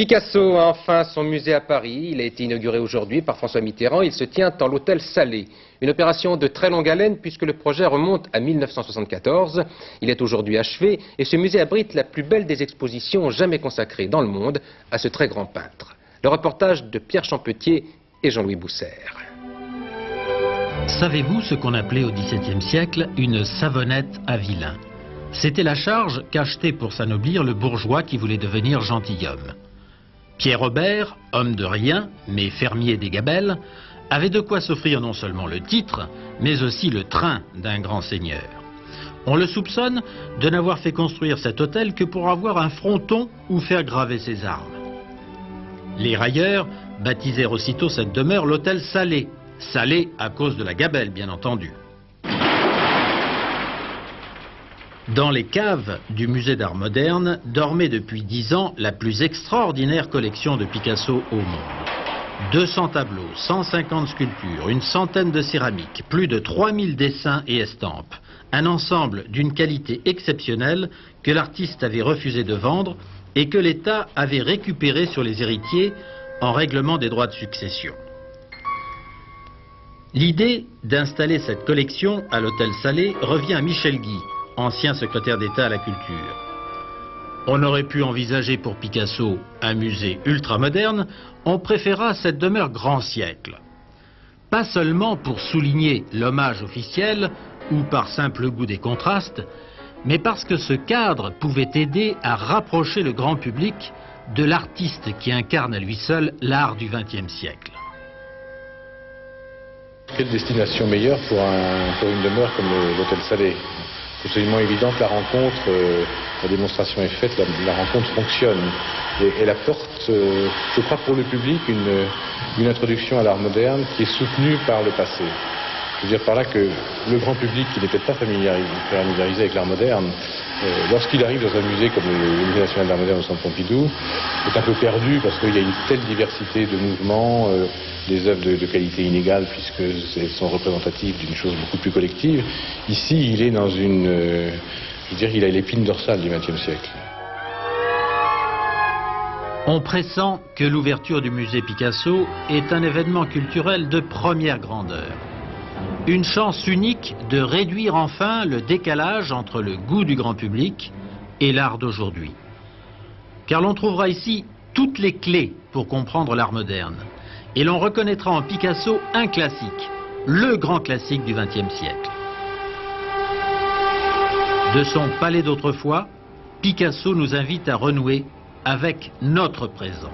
Picasso a enfin son musée à Paris. Il a été inauguré aujourd'hui par François Mitterrand. Il se tient dans l'hôtel Salé. Une opération de très longue haleine puisque le projet remonte à 1974. Il est aujourd'hui achevé et ce musée abrite la plus belle des expositions jamais consacrées dans le monde à ce très grand peintre. Le reportage de Pierre Champetier et Jean-Louis Boussert. Savez-vous ce qu'on appelait au XVIIe siècle une savonnette à vilain? C'était la charge qu'achetait pour s'anoblir le bourgeois qui voulait devenir gentilhomme. Pierre Robert, homme de rien, mais fermier des Gabelles, avait de quoi s'offrir non seulement le titre, mais aussi le train d'un grand seigneur. On le soupçonne de n'avoir fait construire cet hôtel que pour avoir un fronton où faire graver ses armes. Les railleurs baptisèrent aussitôt cette demeure l'hôtel Salé. Salé à cause de la Gabelle, bien entendu. Dans les caves du musée d'art moderne dormait depuis 10 ans la plus extraordinaire collection de Picasso au monde. 200 tableaux, 150 sculptures, une centaine de céramiques, plus de 3000 dessins et estampes. Un ensemble d'une qualité exceptionnelle que l'artiste avait refusé de vendre et que l'État avait récupéré sur les héritiers en règlement des droits de succession. L'idée d'installer cette collection à l'hôtel Salé revient à Michel Guy, ancien secrétaire d'État à la culture. On aurait pu envisager pour Picasso un musée ultramoderne, on préféra cette demeure grand siècle. Pas seulement pour souligner l'hommage officiel ou par simple goût des contrastes, mais parce que ce cadre pouvait aider à rapprocher le grand public de l'artiste qui incarne à lui seul l'art du XXe siècle. Quelle destination meilleure pour une demeure comme l'hôtel Salé? C'est absolument évident que la rencontre, la démonstration est faite, la rencontre fonctionne. Et elle apporte, je crois, pour le public, une introduction à l'art moderne qui est soutenue par le passé. Je veux dire par là que le grand public qui n'est peut-être pas familiarisé avec l'art moderne, lorsqu'il arrive dans un musée comme le Musée national d'art moderne au Centre Pompidou, est un peu perdu parce qu'il y a une telle diversité de mouvements, des œuvres de qualité inégale puisqu'elles sont représentatives d'une chose beaucoup plus collective. Ici, il est dans une... je veux dire, il a l'épine dorsale du XXe siècle. On pressent que l'ouverture du musée Picasso est un événement culturel de première grandeur. Une chance unique de réduire enfin le décalage entre le goût du grand public et l'art d'aujourd'hui. Car l'on trouvera ici toutes les clés pour comprendre l'art moderne. Et l'on reconnaîtra en Picasso un classique, le grand classique du XXe siècle. De son palais d'autrefois, Picasso nous invite à renouer avec notre présent.